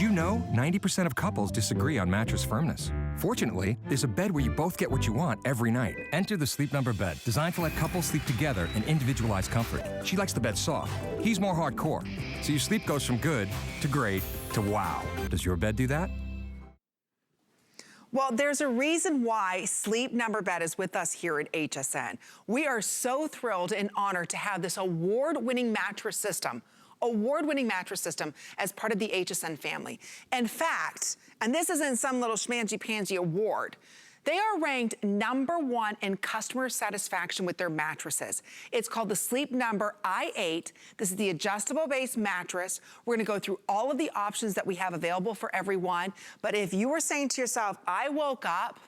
you know 90% of couples disagree on mattress firmness? Fortunately, there's a bed where you both get what you want every night. Enter the Sleep Number bed, designed to let couples sleep together in individualized comfort. She likes the bed soft. He's more hardcore. So your sleep goes from good to great to wow. Does your bed do that? Well, there's a reason why Sleep Number Bed is with us here at HSN. We are so thrilled and honored to have this award-winning mattress system as part of the HSN family. In fact, and this isn't some little schmancy-pansy award, they are ranked #1 in customer satisfaction with their mattresses. It's called the Sleep Number i8. This is the adjustable base mattress. We're gonna go through all of the options that we have available for everyone. But if you were saying to yourself, I woke up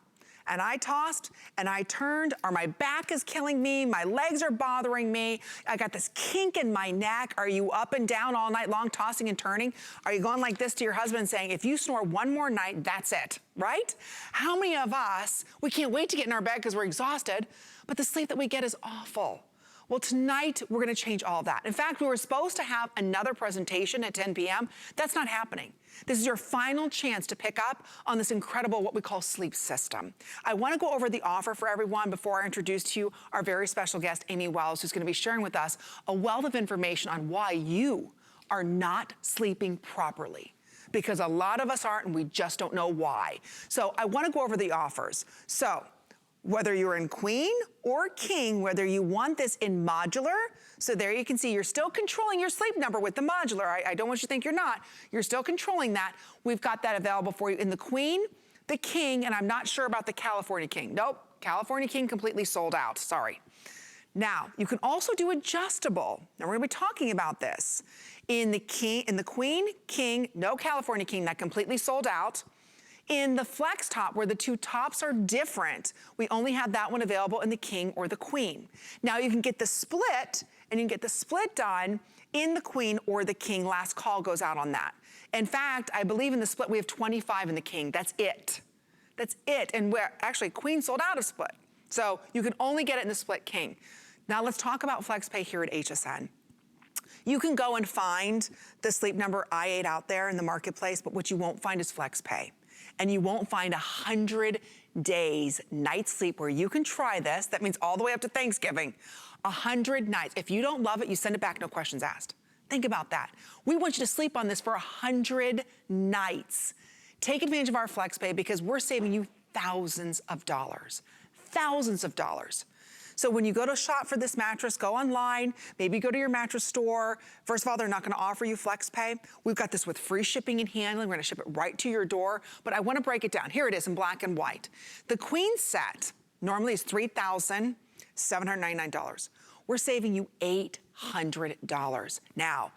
and I tossed and I turned, or my back is killing me, my legs are bothering me, I got this kink in my neck. Are you up and down all night long, tossing and turning? Are you going like this to your husband saying, if you snore one more night, that's it, right? How many of us, we can't wait to get in our bed because we're exhausted, but the sleep that we get is awful. Well, tonight, we're gonna change all of that. In fact, we were supposed to have another presentation at 10 p.m. That's not happening. This is your final chance to pick up on this incredible, what we call sleep system. I wanna go over the offer for everyone before I introduce to you our very special guest, Amy Wells, who's gonna be sharing with us a wealth of information on why you are not sleeping properly. Because a lot of us aren't, and we just don't know why. So I wanna go over the offers. So, whether you're in queen or king, whether you want this in modular, so there you can see you're still controlling your sleep number with the modular. I don't want you to think you're not. You're still controlling that. We've got that available for you in the queen, the king, and I'm not sure about the California king. Nope, California king completely sold out, sorry. Now, you can also do adjustable. Now we're gonna be talking about this. In the queen, king, no California king, that completely sold out. In the flex top, where the two tops are different, we only have that one available in the king or the queen. Now you can get the split, and you can get the split done in the queen or the king. Last call goes out on that. In fact, I believe in the split we have 25 in the king. That's it. That's it. And actually, queen sold out of split. So you can only get it in the split king. Now let's talk about FlexPay here at HSN. You can go and find the Sleep Number i8 out there in the marketplace, but what you won't find is FlexPay. And you won't find 100 days night sleep where you can try this. That means all the way up to Thanksgiving. 100 nights. If you don't love it, you send it back, no questions asked. Think about that. We want you to sleep on this for 100 nights. Take advantage of our FlexPay because we're saving you thousands of dollars. Thousands of dollars. So when you go to shop for this mattress, go online, maybe go to your mattress store. First of all, they're not gonna offer you FlexPay. We've got this with free shipping and handling. We're gonna ship it right to your door, but I wanna break it down. Here it is in black and white. The queen set normally is $3,799. We're saving you $800. Now,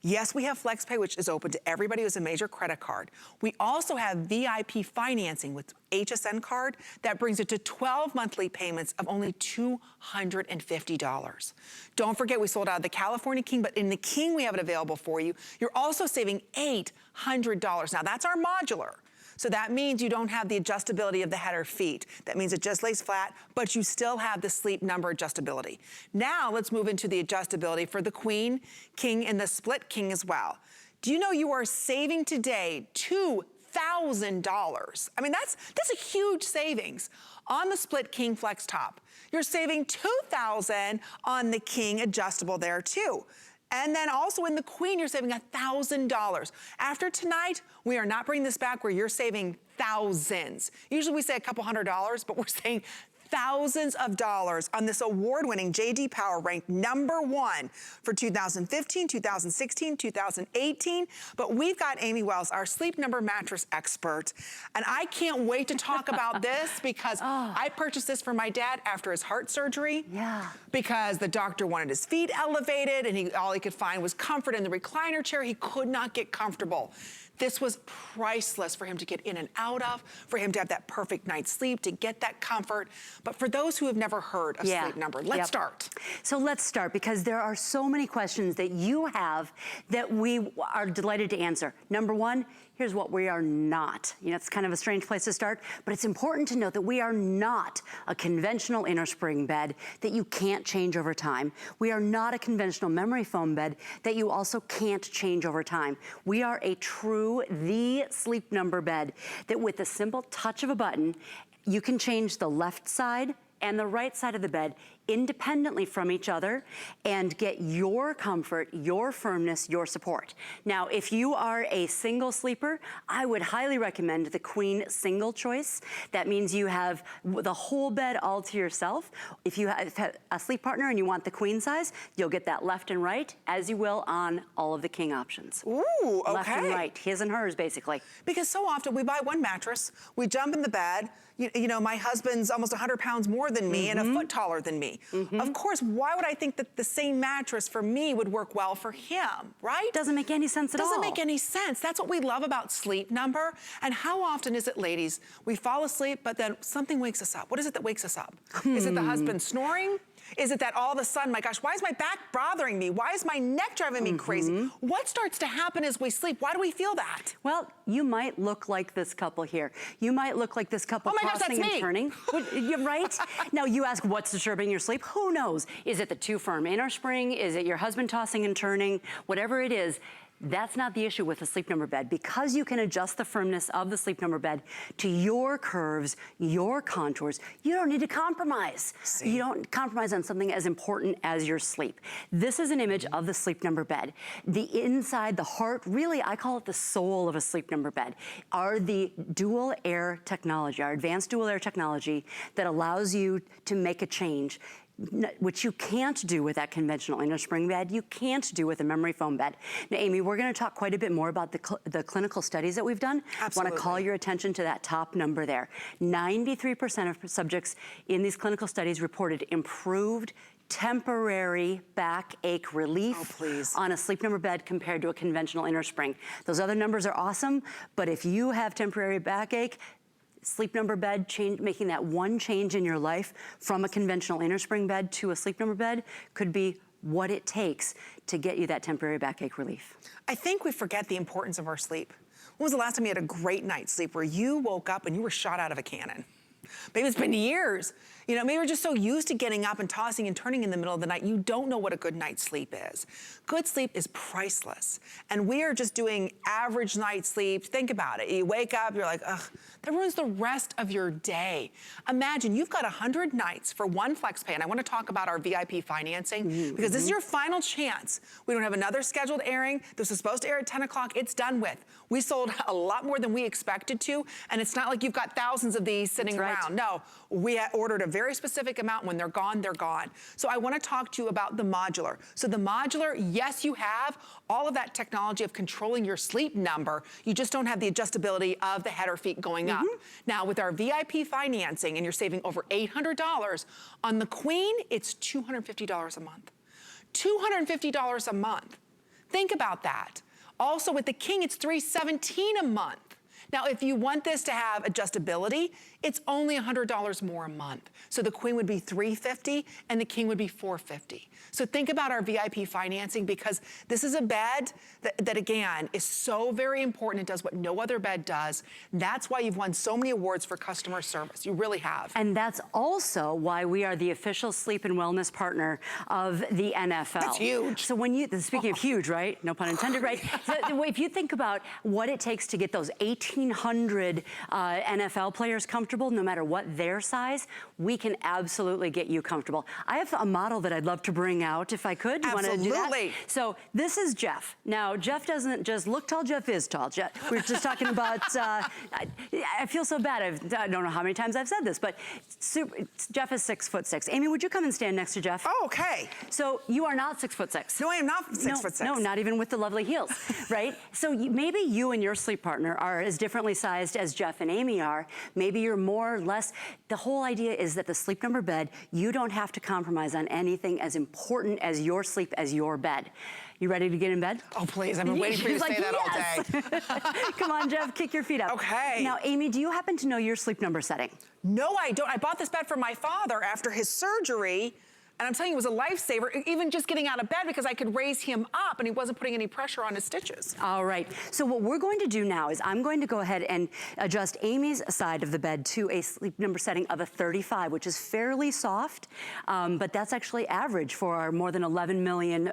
yes, we have FlexPay, which is open to everybody who has a major credit card. We also have VIP financing with HSN card that brings it to 12 monthly payments of only $250. Don't forget, we sold out of the California King, but in the King, we have it available for you. You're also saving $800. Now, that's our modular. So that means you don't have the adjustability of the head or feet. That means it just lays flat, but you still have the Sleep Number adjustability. Now let's move into the adjustability for the queen, king, and the split king as well. Do you know you are saving today $2,000? I mean, that's a huge savings on the split king flex top. You're saving $2,000 on the king adjustable there too. And then also in the queen, you're saving $1,000. After tonight, we are not bringing this back where you're saving thousands. Usually we say a couple $100, but we're saying thousands of dollars on this award-winning J.D. Power ranked #1 for 2015, 2016, 2018. But we've got Amy Wells, our Sleep Number mattress expert. And I can't wait to talk about this because I purchased this for my dad after his heart surgery. Yeah. Because the doctor wanted his feet elevated and all he could find was comfort in the recliner chair. He could not get comfortable. This was priceless for him to get in and out of, for him to have that perfect night's sleep, to get that comfort. But for those who have never heard of Sleep Number, let's start. So let's start because there are so many questions that you have that we are delighted to answer. Number one, Here's what we are not. You know, it's kind of a strange place to start, but it's important to note that we are not a conventional inner spring bed that you can't change over time. We are not a conventional memory foam bed that you also can't change over time. We are a true, the Sleep Number bed that with the simple touch of a button, you can change the left side and the right side of the bed independently from each other and get your comfort, your firmness, your support. Now, if you are a single sleeper, I would highly recommend the queen single choice. That means you have the whole bed all to yourself. If you have a sleep partner and you want the queen size, you'll get that left and right, as you will on all of the king options. Ooh, okay. Left and right, his and hers, basically. Because so often we buy one mattress, we jump in the bed, you know, my husband's almost 100 pounds more than me and a foot taller than me. Of course, why would I think that the same mattress for me would work well for him, right? Doesn't make any sense at all. Doesn't make any sense. That's what we love about Sleep Number. And how often is it, ladies, we fall asleep, but then something wakes us up? What is it that wakes us up? Is it the husband snoring? Is it that all of a sudden, my gosh, why is my back bothering me? Why is my neck driving me crazy? What starts to happen as we sleep? Why do we feel that? Well, you might look like this couple here. You might look like this couple tossing and turning. You're right? Now you ask, what's disturbing your sleep? Who knows? Is it the too firm inner spring? Is it your husband tossing and turning? Whatever it is, that's not the issue with the Sleep Number bed. Because you can adjust the firmness of the Sleep Number bed to your curves, your contours, you don't need to compromise. You don't compromise on something as important as your sleep. This is an image of the Sleep Number bed. The inside, the heart, really, I call it the soul of a Sleep Number bed, are the dual air technology, our advanced dual air technology that allows you to make a change, which you can't do with that conventional inner spring bed, you can't do with a memory foam bed. Now, Amy, we're gonna talk quite a bit more about the clinical studies that we've done. Absolutely. I wanna call your attention to that top number there. 93% of subjects in these clinical studies reported improved temporary backache relief on a Sleep Number bed compared to a conventional inner spring. Those other numbers are awesome, but if you have temporary backache, Sleep Number bed, making that one change in your life from a conventional inner spring bed to a Sleep Number bed could be what it takes to get you that temporary backache relief. I think we forget the importance of our sleep. When was the last time you had a great night's sleep where you woke up and you were shot out of a cannon? Maybe it's been years. You know, maybe you're just so used to getting up and tossing and turning in the middle of the night, you don't know what a good night's sleep is. Good sleep is priceless. And we are just doing average night's sleep. Think about it. You wake up, you're like, ugh, that ruins the rest of your day. Imagine you've got 100 nights for one flex pay. And I want to talk about our VIP financing because this is your final chance. We don't have another scheduled airing. This was supposed to air at 10 o'clock. It's done with. We sold a lot more than we expected to. And it's not like you've got thousands of these sitting around. No, we ordered a very specific amount. When they're gone, they're gone. So I want to talk to you about the Modular. So the Modular, yes, you have all of that technology of controlling your sleep number. You just don't have the adjustability of the head or feet going up. Now with our VIP financing, and you're saving over $800, on the Queen, it's $250 a month. $250 a month. Think about that. Also with the King, it's $317 a month. Now, if you want this to have adjustability, it's only $100 more a month. So the Queen would be $350 and the King would be $450. So think about our VIP financing because this is a bed that again, is so very important. It does what no other bed does. That's why you've won so many awards for customer service. You really have. And that's also why we are the official sleep and wellness partner of the NFL. That's huge. So when you, speaking of huge, right? No pun intended, right? So if you think about what it takes to get those 1,800 NFL players comfortable, no matter what their size, we can absolutely get you comfortable. I have a model that I'd love to bring out if I could. You want to do that? So this is Jeff. Now, Jeff doesn't just look tall, Jeff is tall. Jeff, we were just talking about, I feel so bad. I don't know how many times I've said this, but Jeff is 6'6". Amy, would you come and stand next to Jeff? Oh, okay. So you are not 6'6". No, I am not 6'6". No, not even with the lovely heels, right? So maybe you and your sleep partner are as differently sized as Jeff and Amy are. Maybe you're more or less. The whole idea is that the Sleep Number bed, you don't have to compromise on anything as important as your sleep as your bed. You ready to get in bed? Oh, please. I've been waiting for you to say that all day. Come on, Jeff, kick your feet up. Okay. Now, Amy, do you happen to know your Sleep Number setting? No, I don't. I bought this bed for my father after his surgery And I'm telling you, it was a lifesaver, even just getting out of bed, because I could raise him up and he wasn't putting any pressure on his stitches. All right, so what we're going to do now is I'm going to go ahead and adjust Amy's side of the bed to a sleep number setting of a 35, which is fairly soft, but that's actually average for our more than 11 million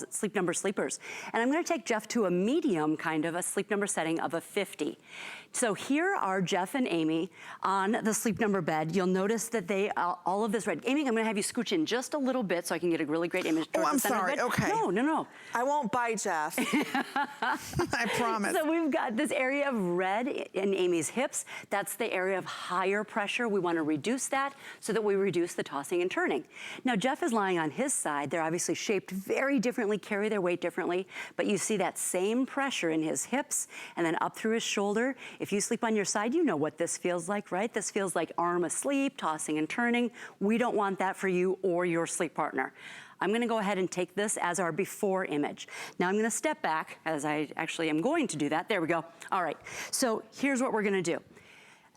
sleep number sleepers. And I'm gonna take Jeff to a medium kind of a sleep number setting of a 50. So here are Jeff and Amy on the sleep number bed. You'll notice that they, all of this red. Amy, I'm gonna have you scooch in just a little bit so I can get a really great image towards the center of the bed. Okay. No. I won't bite Jeff. I promise. So we've got this area of red in Amy's hips. That's the area of higher pressure. We wanna reduce that so that we reduce the tossing and turning. Now Jeff is lying on his side. They're obviously shaped very differently, carry their weight differently, but you see that same pressure in his hips and then up through his shoulder. If you sleep on your side, you know what this feels like, right? This feels like arm asleep, tossing and turning. We don't want that for you or your sleep partner. I'm gonna go ahead and take this as our before image. Now I'm gonna step back, as I actually am going to do that. There we go. All right, so here's what we're gonna do.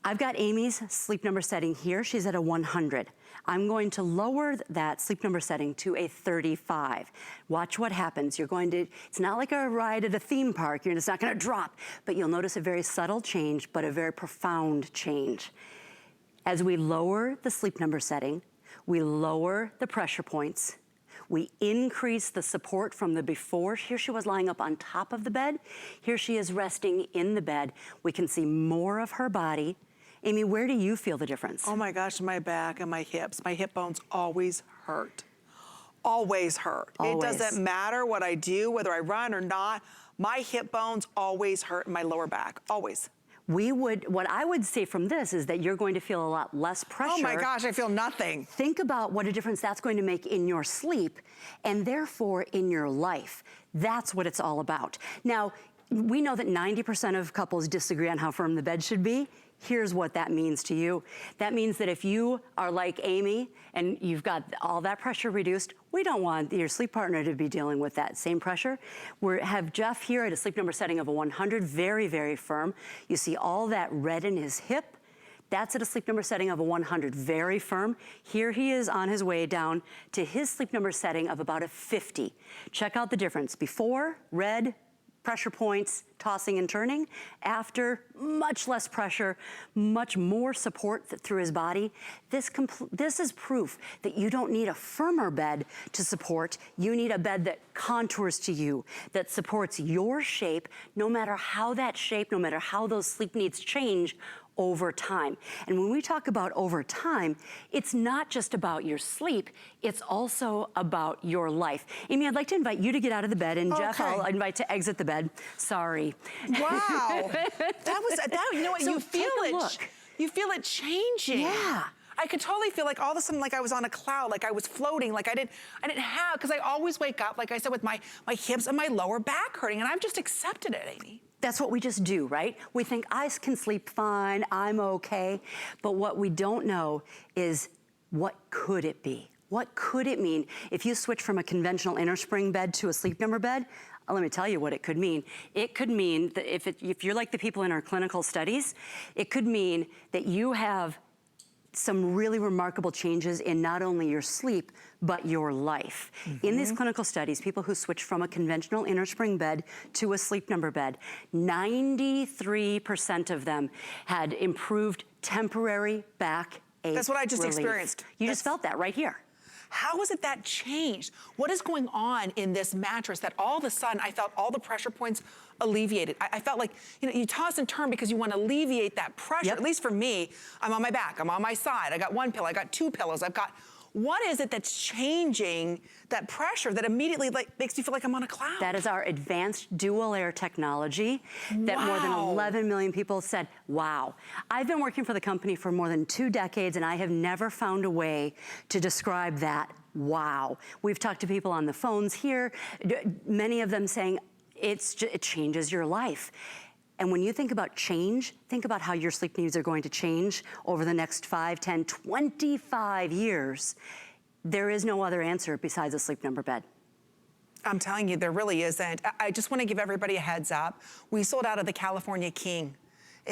I've got Amy's sleep number setting here. She's at a 100. I'm going to lower that sleep number setting to a 35. Watch what happens. You're going to, it's not like a ride at a theme park. It's not gonna drop, but you'll notice a very subtle change, but a very profound change. As we lower the sleep number setting, we lower the pressure points, we increase the support from the before. Here she was lying up on top of the bed. Here she is resting in the bed. We can see more of her body. Amy, where do you feel the difference? Oh my gosh, my back and my hips. My hip bones always hurt. Always hurt. Always. It doesn't matter what I do, whether I run or not, my hip bones always hurt in my lower back, always. What I would say from this is that you're going to feel a lot less pressure. Oh my gosh, I feel nothing. Think about what a difference that's going to make in your sleep and therefore in your life. That's what it's all about. Now, we know that 90% of couples disagree on how firm the bed should be. Here's what that means to you. That means that if you are like Amy and you've got all that pressure reduced, we don't want your sleep partner to be dealing with that same pressure. We have Jeff here at a sleep number setting of a 100, very, very firm. You see all that red in his hip. That's at a sleep number setting of a 100, very firm. Here he is on his way down to his sleep number setting of about a 50. Check out the difference. Before, red, pressure points, tossing and turning. After, much less pressure, much more support through his body. This is proof that you don't need a firmer bed to support. You need a bed that contours to you, that supports your shape, no matter how that shape, no matter how those sleep needs change over time. And when we talk about over time, it's not just about your sleep, it's also about your life. Amy, I'd like to invite you to get out of the bed, and Jeff, I'll invite to exit the bed. Sorry. Wow. You know what, So you feel it. look. You feel it changing. Yeah. I could totally feel like all of a sudden like I was on a cloud, like I was floating, like I didn't have, because I always wake up, like I said, with my hips and my lower back hurting, and I've just accepted it, Amy. That's what we just do, right? We think I can sleep fine, I'm okay. But what we don't know is what could it be? What could it mean if you switch from a conventional inner spring bed to a sleep number bed? Let me tell you what it could mean. It could mean that if you're like the people in our clinical studies, it could mean that you have some really remarkable changes in not only your sleep, but your life. In these clinical studies, people who switch from a conventional inner spring bed to a sleep number bed, 93% of them had improved temporary back ache. That's what I just relief. experienced. You just felt that right here. How is it that changed? What is going on in this mattress that all of a sudden I felt all the pressure points alleviated? I felt like, you know, you toss and turn because you want to alleviate that pressure. At least for me, I'm on my back, I'm on my side. I got one pillow, I got two pillows, what is it that's changing that pressure that immediately makes me feel like I'm on a cloud? That is our advanced dual air technology that more than 11 million people said, wow. I've been working for the company for more than 2 decades and I have never found a way to describe that wow. We've talked to people on the phones here, many of them saying it changes your life. And when you think about change, think about how your sleep needs are going to change over the next 5, 10, 25 years. There is no other answer besides a sleep number bed. I'm telling you, there really isn't. I just want to give everybody a heads up. We sold out of the California King.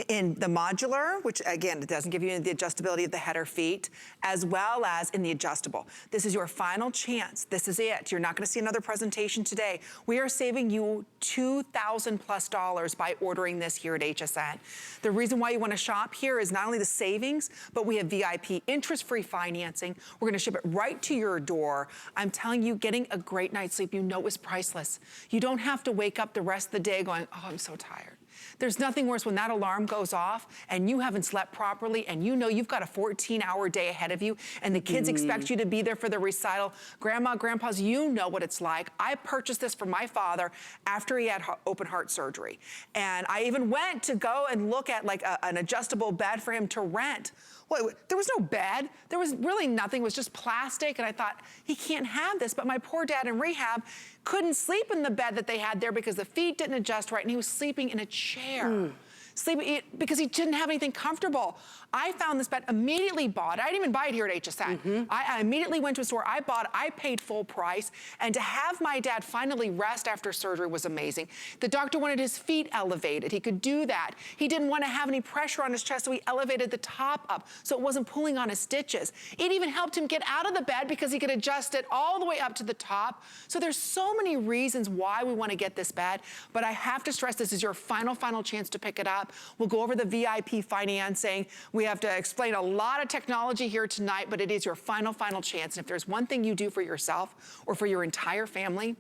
in the modular, which again, it doesn't give you the adjustability of the head or feet, as well as in the adjustable. This is your final chance. This is it. You're not gonna see another presentation today. We are saving you $2,000+ by ordering this here at HSN. The reason why you wanna shop here is not only the savings, but we have VIP interest-free financing. We're gonna ship it right to your door. I'm telling you, getting a great night's sleep, you know is priceless. You don't have to wake up the rest of the day going, oh, I'm so tired. There's nothing worse when that alarm goes off and you haven't slept properly and you know you've got a 14-hour day ahead of you and the kids expect you to be there for the recital. Grandma, grandpas, you know what it's like. I purchased this for my father after he had open heart surgery. And I even went to go and look at like an adjustable bed for him to rent. Well, there was no bed. There was really nothing. It was just plastic. And I thought, he can't have this. But my poor dad in rehab couldn't sleep in the bed that they had there because the feet didn't adjust right. And he was sleeping in a chair. Sleeping because he didn't have anything comfortable. I found this bed, immediately bought it. I didn't even buy it here at HSN. I immediately went to a store, I bought it, I paid full price, and to have my dad finally rest after surgery was amazing. The doctor wanted his feet elevated. He could do that. He didn't want to have any pressure on his chest, so he elevated the top up so it wasn't pulling on his stitches. It even helped him get out of the bed because he could adjust it all the way up to the top. So there's so many reasons why we want to get this bed, but I have to stress this is your final chance to pick it up. We'll go over the VIP financing. We have to explain a lot of technology here tonight, but it is your final chance. And if there's one thing you do for yourself or for your entire family,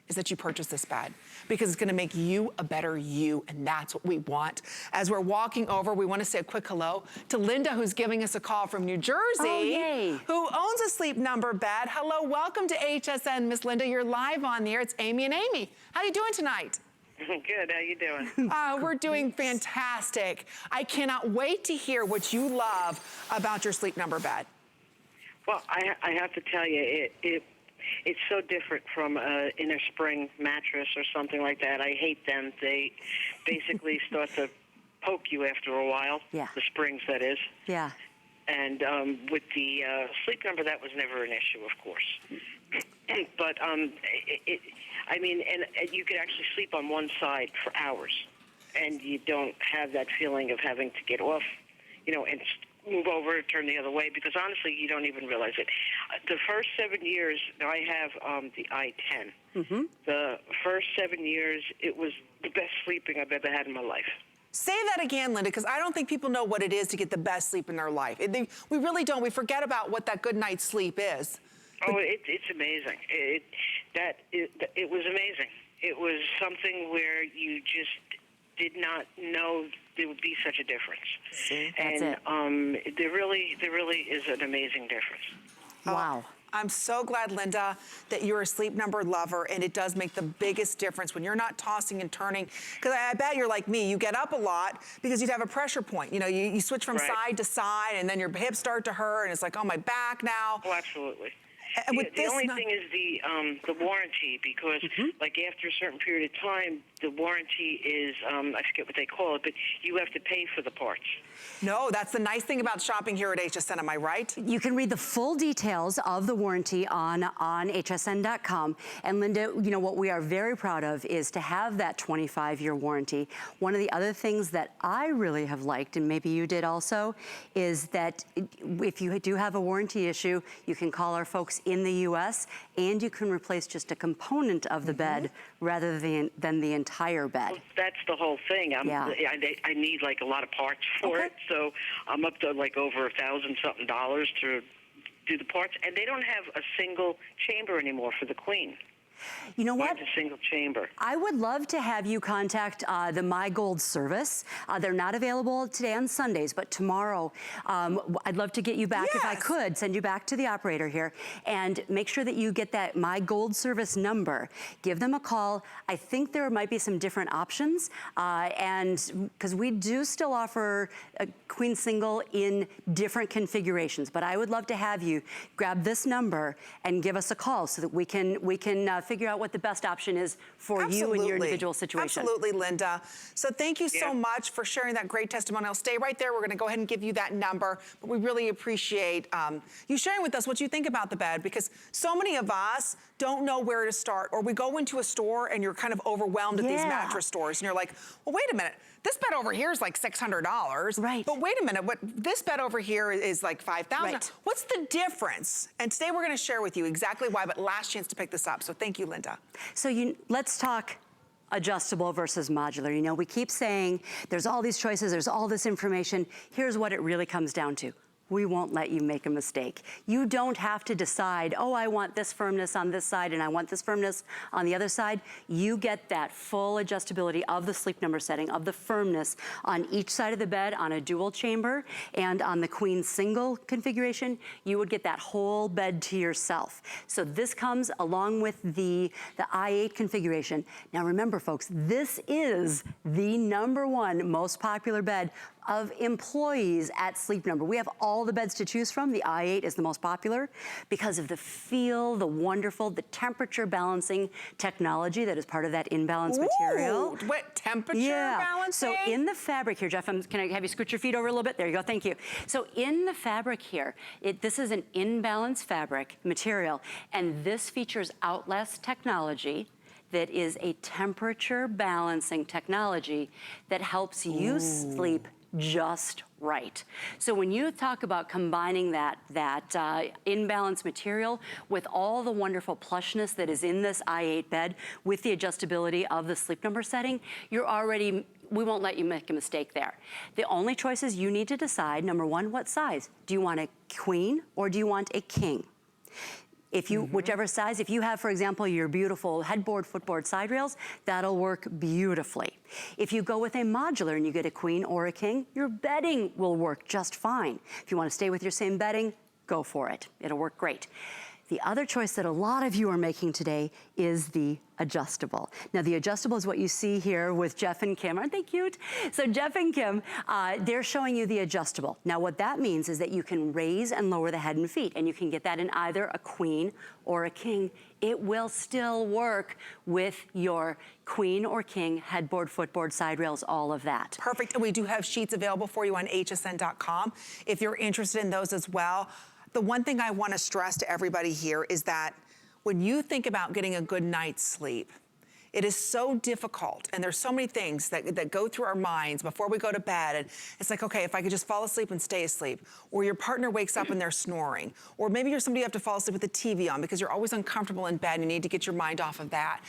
is that you purchase this bed because it's gonna make you a better you, and that's what we want. As we're walking over, we wanna say a quick hello to Linda, who's giving us a call from New Jersey, who owns a Sleep Number bed. Hello, welcome to HSN, Miss Linda. You're live on the air. It's Amy and Amy. How you doing tonight? Good, how you doing? We're doing fantastic. I cannot wait to hear what you love about your Sleep Number bed. Well, I have to tell you, it's so different from an inner spring mattress or something like that. I hate them. They basically start to poke you after a while. Yeah. The springs, that is. Yeah. And with the Sleep Number, that was never an issue, of course. But I mean, and you could actually sleep on one side for hours, and you don't have that feeling of having to get off, you know, and move over, turn the other way, because honestly, you don't even realize it. The first 7 years, I have the i10. The first 7 years, it was the best sleeping I've ever had in my life. Say that again, Linda, because I don't think people know what it is to get the best sleep in their life. We really don't. We forget about what that good night's sleep is. Oh, it's amazing. It was amazing. It was something where you just did not know there would be such a difference. See, that's it. There really is an amazing difference. Wow. I'm so glad, Linda, that you're a Sleep Number lover, and it does make the biggest difference when you're not tossing and turning. Because I bet you're like me, you get up a lot because you'd have a pressure point. You know, you switch from side to side, and then your hips start to hurt, and it's like, oh, my back now. Oh, absolutely. The only thing is the warranty, because like after a certain period of time, the warranty is, I forget what they call it, but you have to pay for the parts. No, that's the nice thing about shopping here at HSN, am I right? You can read the full details of the warranty on hsn.com. And Linda, you know, what we are very proud of is to have that 25-year warranty. One of the other things that I really have liked, and maybe you did also, is that if you do have a warranty issue, you can call our folks in the US, and you can replace just a component of the bed rather than the entire bed. Well, that's the whole thing. I need like a lot of parts for it, so I'm up to like over $1,000-something to do the parts, and they don't have a single chamber anymore for the Queen. You know what? Mine's a single chamber. I would love to have you contact the My Gold service. They're not available today on Sundays, but tomorrow I'd love to get you back if I could, send you back to the operator here, and make sure that you get that My Gold service number. Give them a call. I think there might be some different options, and because we do still offer a Queen Single in different configurations, but I would love to have you grab this number and give us a call so that we can figure out what the best option is for you and your individual situation. Absolutely, Linda. So thank you so much for sharing that great testimonial. Stay right there. We're going to go ahead and give you that number, but we really appreciate you sharing with us what you think about the bed, because so many of us don't know where to start, or we go into a store and you're kind of overwhelmed at these mattress stores, and you're like, well, wait a minute. this bed over here is like $600. Right. But wait a minute, this bed over here is like $5,000. Right. What's the difference? And today we're gonna share with you exactly why, but last chance to pick this up. So thank you, Linda. So let's talk adjustable versus modular. You know, we keep saying there's all these choices, there's all this information. Here's what it really comes down to. We won't let you make a mistake. You don't have to decide, oh, I want this firmness on this side and I want this firmness on the other side. You get that full adjustability of the sleep number setting, of the firmness on each side of the bed on a dual chamber, and on the queen single configuration, you would get that whole bed to yourself. So this comes along with the i8 configuration. Now remember folks, this is the #1 most popular bed of employees at Sleep Number. We have all the beds to choose from. The i8 is the most popular because of the feel, the wonderful, the temperature balancing technology that is part of that imbalance material. What temperature balancing? So in the fabric here, Jeff, can I have you scoot your feet over a little bit? There you go, thank you. So in the fabric here, this is an imbalance fabric material, and this features Outlast technology that is a temperature balancing technology that helps you sleep just right. So when you talk about combining that imbalance material with all the wonderful plushness that is in this i8 bed with the adjustability of the sleep number setting, we won't let you make a mistake there. The only choices you need to decide, #1, what size? Do you want a queen or do you want a king? If you, whichever size, if you have, for example, your beautiful headboard, footboard, side rails, that'll work beautifully. If you go with a modular and you get a queen or a king, your bedding will work just fine. If you want to stay with your same bedding, go for it. It'll work great. The other choice that a lot of you are making today is the adjustable. Now the adjustable is what you see here with Jeff and Kim. Aren't they cute? So Jeff and Kim, they're showing you the adjustable. Now what that means is that you can raise and lower the head and feet, and you can get that in either a queen or a king. It will still work with your queen or king, headboard, footboard, side rails, all of that. Perfect, and we do have sheets available for you on hsn.com if you're interested in those as well. The one thing I want to stress to everybody here is that when you think about getting a good night's sleep, it is so difficult, and there's so many things that go through our minds before we go to bed, and it's like, okay, if I could just fall asleep and stay asleep, or your partner wakes up and they're snoring, or maybe you're somebody you have to fall asleep with the TV on because you're always uncomfortable in bed and you need to get your mind off of that.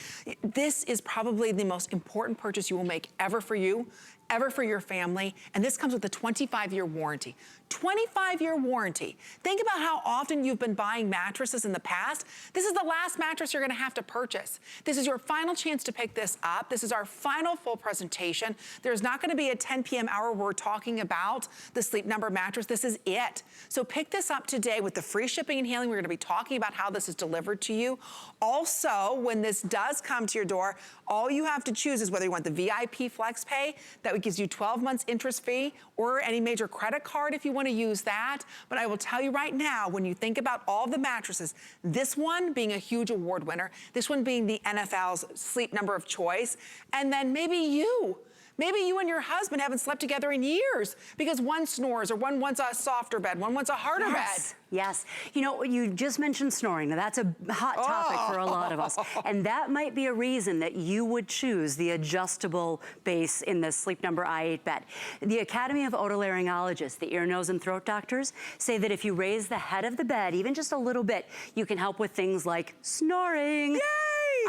This is probably the most important purchase you will make ever for you, ever for your family, and this comes with a 25-year warranty. 25-year warranty. Think about how often you've been buying mattresses in the past. This is the last mattress you're gonna have to purchase. This is your final chance to pick this up. This is our final full presentation. There's not gonna be a 10 p.m. hour where we're talking about the Sleep Number mattress. This is it. So pick this up today with the free shipping and handling. We're gonna be talking about how this is delivered to you. Also, when this does come to your door, all you have to choose is whether you want the VIP Flex Pay, that gives you 12 months interest free, or any major credit card if you want to use that. But I will tell you right now, when you think about all the mattresses, this one being a huge award winner, this one being the NFL's Sleep Number of choice, and then maybe you and your husband haven't slept together in years because one snores, or one wants a softer bed, one wants a harder bed. Yes, you know, you just mentioned snoring. Now that's a hot topic for a lot of us. And that might be a reason that you would choose the adjustable base in the Sleep Number i8 bed. The Academy of Otolaryngologists, the ear, nose, and throat doctors, say that if you raise the head of the bed even just a little bit, you can help with things like snoring. Yay!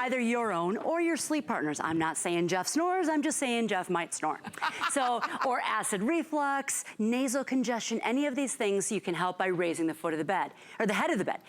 Either your own or your sleep partners. I'm not saying Jeff snores, I'm just saying Jeff might snore. So, or acid reflux, nasal congestion, any of these things you can help by raising the foot of the bed, or the head of the bed.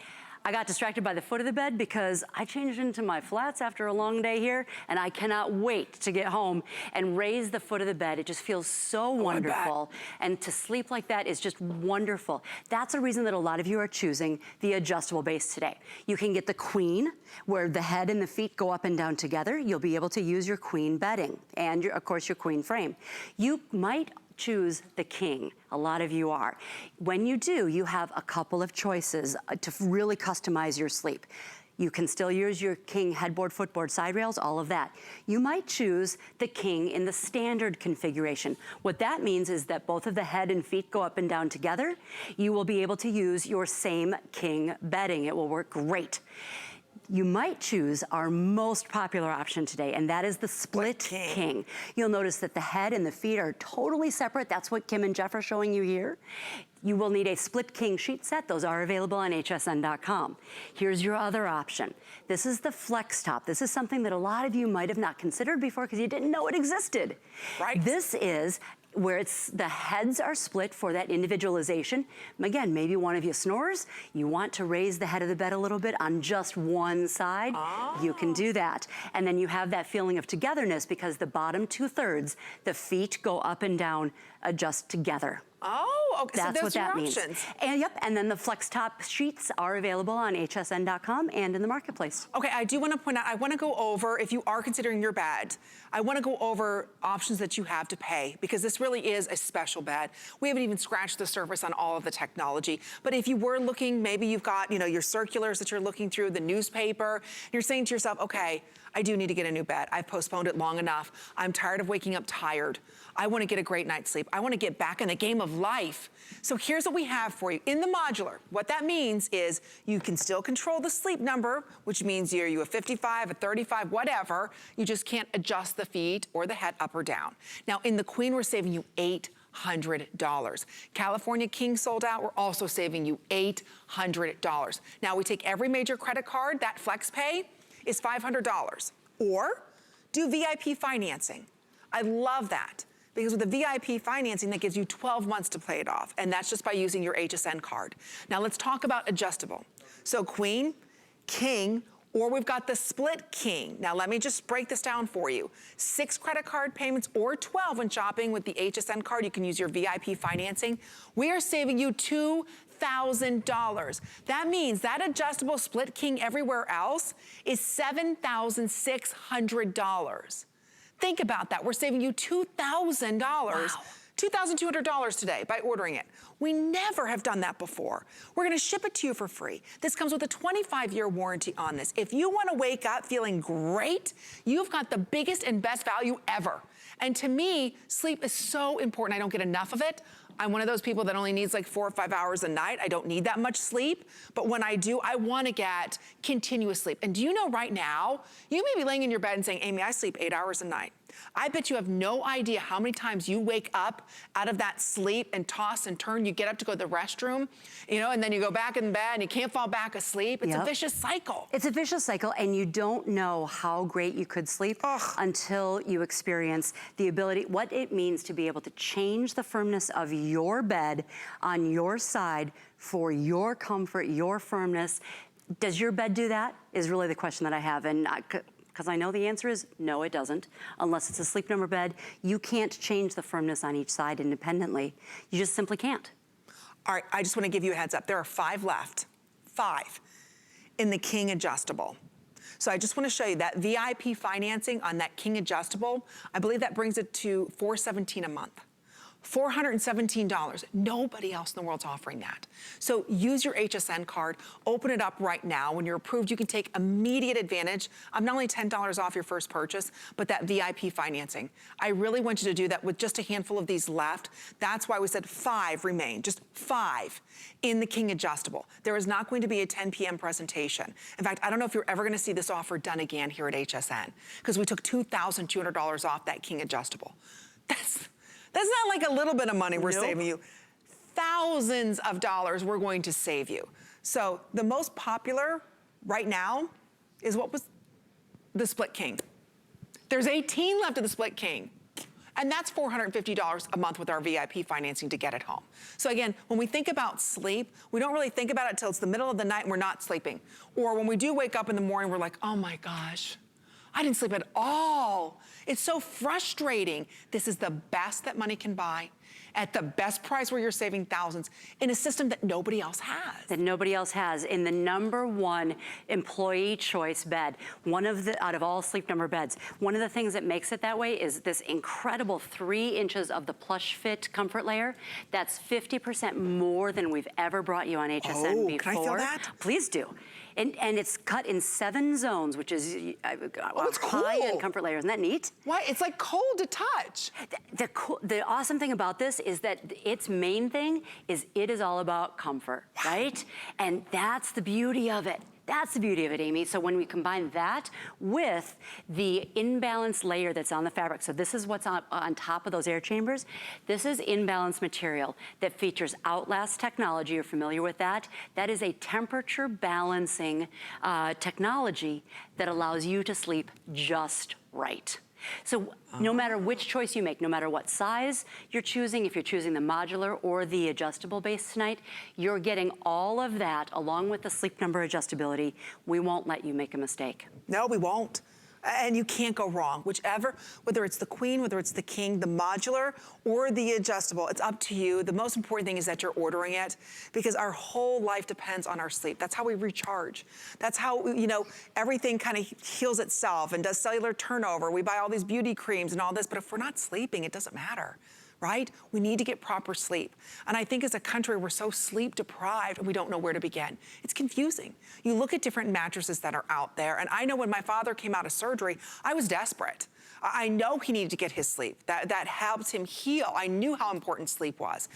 I got distracted by the foot of the bed because I changed into my flats after a long day here, and I cannot wait to get home and raise the foot of the bed. It just feels so wonderful. And to sleep like that is just wonderful. That's a reason that a lot of you are choosing the adjustable base today. You can get the queen, where the head and the feet go up and down together. You'll be able to use your queen bedding and, of course, your queen frame. You might choose the king. A lot of you are. When you do, you have a couple of choices to really customize your sleep. You can still use your king headboard, footboard, side rails, all of that. You might choose the king in the standard configuration. What that means is that both of the head and feet go up and down together. You will be able to use your same king bedding. It will work great. You might choose our most popular option today, and that is the Split King. You'll notice that the head and the feet are totally separate. That's what Kim and Jeff are showing you here. You will need a Split King sheet set. Those are available on hsn.com. Here's your other option. This is the Flex Top. This is something that a lot of you might have not considered before because you didn't know it existed. Right. This is where the heads are split for that individualization. Again, maybe one of you snores, you want to raise the head of the bed a little bit on just one side, you can do that. And then you have that feeling of togetherness because the bottom 2/3, the feet go up and down, adjust together. Oh, okay. That's so what that means. Options. And yep, and then the Flex Top sheets are available on hsn.com and in the marketplace. Okay, I do want to point out, I want to go over, if you are considering your bed, I want to go over options that you have to pay because this really is a special bed. We haven't even scratched the surface on all of the technology. But if you were looking, maybe you've got, your circulars that you're looking through, the newspaper, you're saying to yourself, okay, I do need to get a new bed. I've postponed it long enough. I'm tired of waking up tired. I want to get a great night's sleep. I want to get back in the game of life. So here's what we have for you. In the modular, what that means is you can still control the sleep number, which means you a 55, a 35, whatever. You just can't adjust the feet or the head up or down. Now in the Queen, we're saving you $800. California King sold out. We're also saving you $800. Now we take every major credit card. That flex pay is $500. Or do VIP financing. I love that. Because with the VIP financing, that gives you 12 months to pay it off. And that's just by using your HSN card. Now let's talk about adjustable. So Queen, King, or we've got the Split King. Now let me just break this down for you. 6 credit card payments or 12 when shopping with the HSN card. You can use your VIP financing. We are saving you $2,000. That means that adjustable Split King everywhere else is $7,600. Think about that. We're saving you $2,000, $2,200 today by ordering it. We never have done that before. We're gonna ship it to you for free. This comes with a 25-year warranty on this. If you wanna wake up feeling great, you've got the biggest and best value ever. And to me, sleep is so important. I don't get enough of it. I'm one of those people that only needs like 4 or 5 hours a night. I don't need that much sleep, but when I do, I wanna get continuous sleep. And do you know right now, you may be laying in your bed and saying, Amy, I sleep 8 hours a night. I bet you have no idea how many times you wake up out of that sleep and toss and turn. You get up to go to the restroom, and then you go back in bed and you can't fall back asleep. It's a vicious cycle. It's a vicious cycle, and you don't know how great you could sleep until you experience the ability, what it means to be able to change the firmness of your bed on your side for your comfort, your firmness. Does your bed do that? Is really the question that I have. And because I know the answer is no, it doesn't. Unless it's a Sleep Number bed, you can't change the firmness on each side independently. You just simply can't. All right, I just want to give you a heads up. There are 5 left, 5 in the King Adjustable. So I just want to show you that VIP financing on that King Adjustable, I believe that brings it to $417 a month. $417. Nobody else in the world's offering that. So use your HSN card, open it up right now. When you're approved, you can take immediate advantage of not only $10 off your first purchase, but that VIP financing. I really want you to do that with just a handful of these left. That's why we said 5 remain, just 5 in the King Adjustable. There is not going to be a 10 p.m. presentation. In fact, I don't know if you're ever gonna see this offer done again here at HSN, because we took $2,200 off that King Adjustable. That's not like a little bit of money we're saving you. Thousands of dollars we're going to save you. So the most popular right now is what was the Split King. There's 18 left of the Split King. And that's $450 a month with our VIP financing to get it home. So again, when we think about sleep, we don't really think about it until it's the middle of the night and we're not sleeping. Or when we do wake up in the morning, we're like, oh my gosh, I didn't sleep at all. It's so frustrating. This is the best that money can buy at the best price where you're saving thousands in a system that nobody else has. That nobody else has in the #1 employee choice bed. Out of all Sleep Number beds. One of the things that makes it that way is this incredible 3 inches of the plush fit comfort layer. That's 50% more than we've ever brought you on HSN before. Can I feel that? Please do. And it's cut in 7 zones, which is high-end comfort layer. Isn't that neat? Why? It's like cold to touch. The awesome thing about this is that its main thing is it is all about comfort, right? And that's the beauty of it. That's the beauty of it, Amy. So when we combine that with the imbalanced layer that's on the fabric, so this is what's on top of those air chambers. This is imbalanced material that features Outlast technology. You're familiar with that? That is a temperature balancing technology that allows you to sleep just right. So no matter which choice you make, no matter what size you're choosing, if you're choosing the modular or the adjustable base tonight, you're getting all of that along with the Sleep Number adjustability. We won't let you make a mistake. No, we won't. And you can't go wrong. Whichever, whether it's the queen, whether it's the king, the modular, or the adjustable, it's up to you. The most important thing is that you're ordering it, because our whole life depends on our sleep. That's how we recharge. That's how, you know, everything kind of heals itself and does cellular turnover. We buy all these beauty creams and all this, but if we're not sleeping, it doesn't matter. Right? We need to get proper sleep. And I think as a country, we're so sleep deprived and we don't know where to begin. It's confusing. You look at different mattresses that are out there, and I know when my father came out of surgery, I was desperate. I know he needed to get his sleep. That helped him heal. I knew how important sleep was.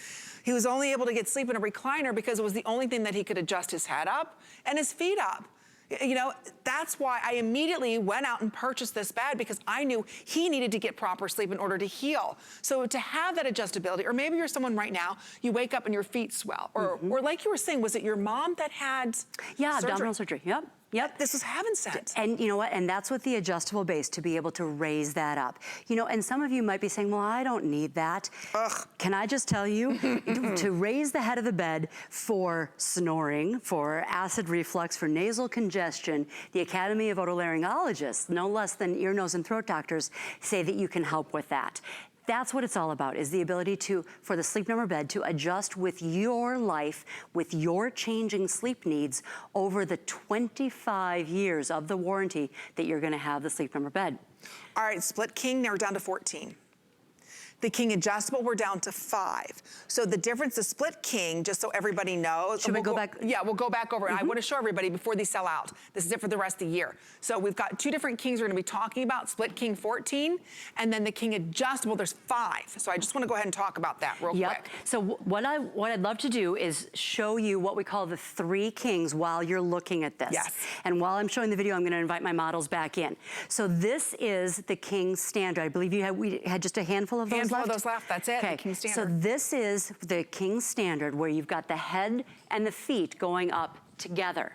He was only able to get sleep in a recliner because it was the only thing that he could adjust his head up and his feet up. You know, that's why I immediately went out and purchased this bed, because I knew he needed to get proper sleep in order to heal. So to have that adjustability, or maybe you're someone right now, you wake up and your feet swell, or like you were saying, was it your mom that had abdominal surgery? Yep. Yep. This was heaven sent. And you know what? And that's with the adjustable base, to be able to raise that up. You know, and some of you might be saying, well, I don't need that. Ugh. Can I just tell you, to raise the head of the bed for snoring, for acid reflux, for nasal congestion, the Academy of Otolaryngologists, no less than ear, nose, and throat doctors, say that you can help with that. That's what it's all about, is the ability for the Sleep Number bed to adjust with your life, with your changing sleep needs over the 25 years of the warranty that you're gonna have the Sleep Number bed. All right, split king, now we're down to 14. The king adjustable, we're down to 5. So the difference, the split king, just so everybody knows. Should we go back? Yeah, we'll go back over. I want to show everybody before these sell out. This is it for the rest of the year. So we've got 2 different kings we're going to be talking about, split king 14, and then the king adjustable, there's 5. So I just want to go ahead and talk about that real quick. So what I'd love to do is show you what we call the 3 kings while you're looking at this. Yes. And while I'm showing the video, I'm going to invite my models back in. So this is the king standard. I believe we had just a handful of those left? Of those left, that's it, the king standard. So this is the king standard, where you've got the head and the feet going up together,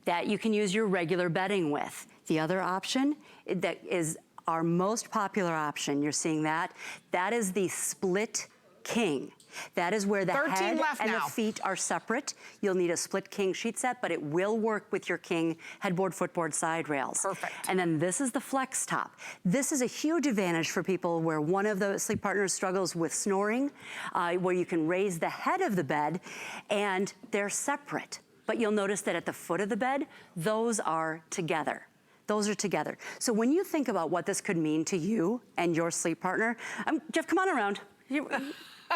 that you can use your regular bedding with. The other option that is our most popular option, you're seeing that is the split king. That is where the head and the feet are separate. You'll need a split king sheet set, but it will work with your king headboard, footboard, side rails. Perfect. And then this is the flex top. This is a huge advantage for people where one of the sleep partners struggles with snoring, where you can raise the head of the bed and they're separate. But you'll notice that at the foot of the bed, those are together. Those are together. So when you think about what this could mean to you and your sleep partner, Jeff, come on around.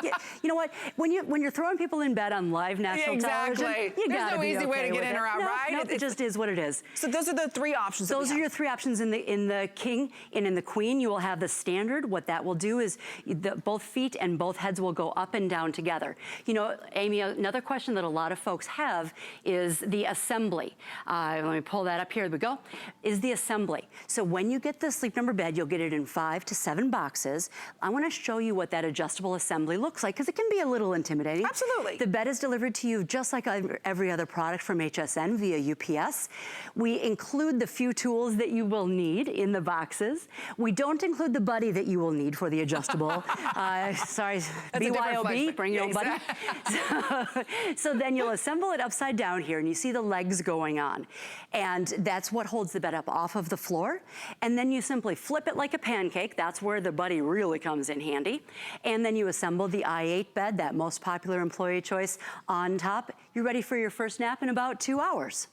Yeah, you know what? When you're throwing people in bed on live national television, you gotta be okay. There's no easy way to get in or out, right? No, it just is what it is. So those are the 3 options. Those are your 3 options in the king, and in the queen, you will have the standard. What that will do is both feet and both heads will go up and down together. You know, Amy, another question that a lot of folks have is the assembly. Let me pull that up. Here we go. Is the assembly. So when you get the Sleep Number bed, you'll get it in 5 to 7 boxes. I want to show you what that adjustable assembly looks like, because it can be a little intimidating. Absolutely. The bed is delivered to you just like every other product from HSN via UPS. We include the few tools that you will need in the boxes. We don't include the buddy that you will need for the adjustable. Sorry, BYOB, bring your own buddy. So then you'll assemble it upside down here, and you see the legs going on. And that's what holds the bed up off of the floor. And then you simply flip it like a pancake. That's where the buddy really comes in handy. And then you assemble the i8 bed, that most popular employee choice, on top. You're ready for your first nap in about 2 hours.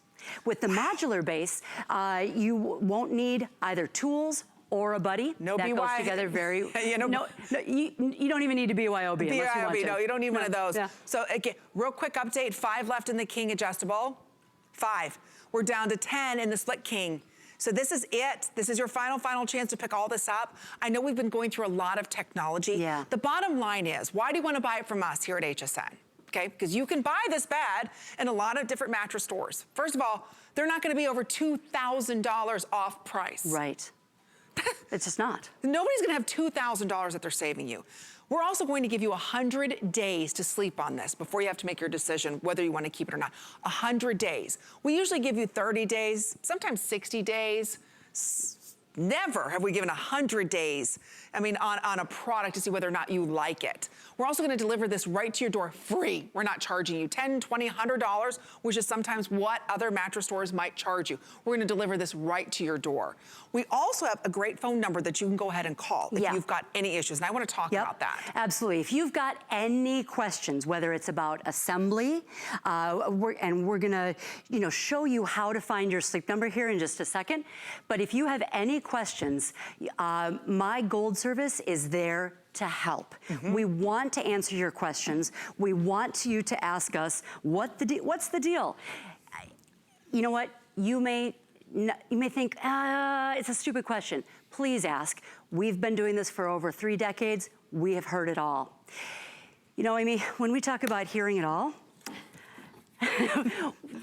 With the modular base, you won't need either tools or a buddy. No that BY. goes together very. You don't even need to BYOB unless you want to. No, you don't need one of those. Yeah. So again, real quick update: 5 left in the king adjustable. 5. We're down to 10 in the split king. So this is it. This is your final chance to pick all this up. I know we've been going through a lot of technology. Yeah. The bottom line is, why do you want to buy it from us here at HSN? Okay, because you can buy this bed in a lot of different mattress stores. First of all, they're not gonna be over $2,000 off price. Right. It's just not. Nobody's gonna have $2,000 that they're saving you. We're also going to give you 100 days to sleep on this before you have to make your decision whether you want to keep it or not. 100 days. We usually give you 30 days, sometimes 60 days. Never have we given 100 days, I mean, on a product to see whether or not you like it. We're also gonna deliver this right to your door free. We're not charging you $10, $20, $100, which is sometimes what other mattress stores might charge you. We're gonna deliver this right to your door. We also have a great phone number that you can go ahead and call if you've got any issues, and I wanna talk about that. Absolutely. If you've got any questions, whether it's about assembly, we're gonna, show you how to find your sleep number here in just a second, but if you have any questions, my Gold service is there to help. We want to answer your questions. We want you to ask us, what's the deal? You know what? You may think, it's a stupid question. Please ask. We've been doing this for over 3 decades. We have heard it all. You know, Amy, when we talk about hearing it all,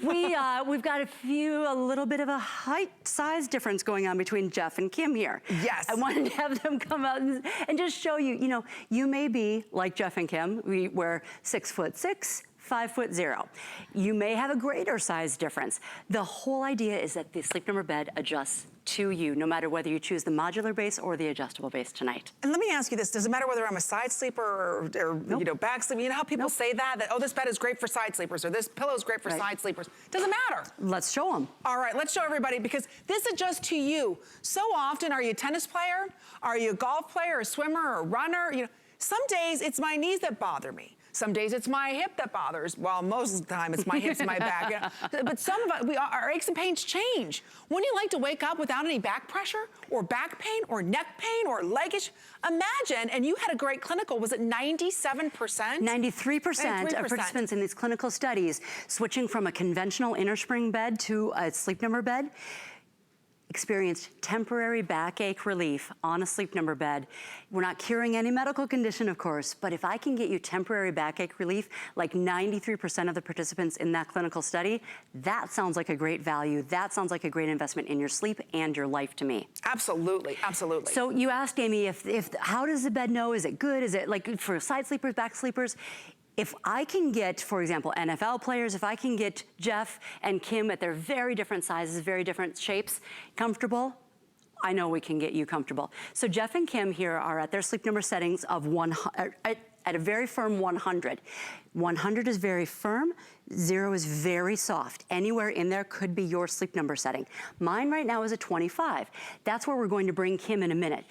we've got a little bit of a height size difference going on between Jeff and Kim here. Yes. I wanted to have them come out and just show you, you may be like Jeff and Kim, we're 6'6", 5'0". You may have a greater size difference. The whole idea is that the Sleep Number bed adjusts to you, no matter whether you choose the modular base or the adjustable base tonight. And let me ask you this, does it matter whether I'm a side sleeper or back sleeper? You know how people say that, oh, this bed is great for side sleepers, or this pillow is great for side sleepers. Doesn't matter. Let's show them. All right, let's show everybody, because this adjusts to you. So often, are you a tennis player? Are you a golf player, a swimmer, or a runner? Some days it's my knees that bother me. Some days it's my hip that bothers. Well, most of the time it's my hips and my back. But some of us, our aches and pains change. Wouldn't you like to wake up without any back pressure or back pain or neck pain or leg issue? Imagine, and you had a great clinical, was it 97%? 93% of participants in these clinical studies switching from a conventional innerspring bed to a Sleep Number bed experienced temporary backache relief on a Sleep Number bed. We're not curing any medical condition, of course, but if I can get you temporary backache relief, like 93% of the participants in that clinical study, that sounds like a great value. That sounds like a great investment in your sleep and your life to me. Absolutely, absolutely. So you asked, Amy, how does the bed know? Is it good? Is it like for side sleepers, back sleepers? If I can get, for example, NFL players, if I can get Jeff and Kim at their very different sizes, very different shapes, comfortable, I know we can get you comfortable. So Jeff and Kim here are at their Sleep Number settings of at a very firm 100. 100 is very firm, 0 is very soft. Anywhere in there could be your Sleep Number setting. Mine right now is a 25. That's where we're going to bring Kim in a minute.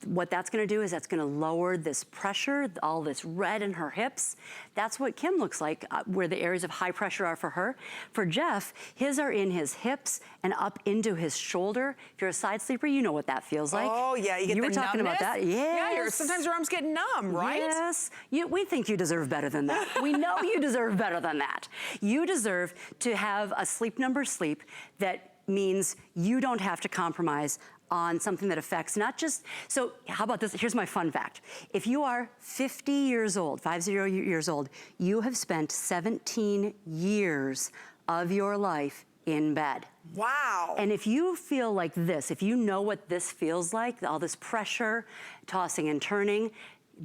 What that's gonna do is that's gonna lower this pressure, all this red in her hips. That's what Kim looks like, where the areas of high pressure are for her. For Jeff, his are in his hips and up into his shoulder. If you're a side sleeper, you know what that feels like. Oh yeah, you get you the were talking numbness. about that, yes. Yeah, sometimes your arms get numb, right? Yes, we think you deserve better than that. We know you deserve better than that. You deserve to have a Sleep Number sleep that means you don't have to compromise on something that affects not just, so how about this? Here's my fun fact. If you are 50 years old, 50 years old, you have spent 17 years of your life in bed. Wow. And if you feel like this, if you know what this feels like, all this pressure, tossing and turning,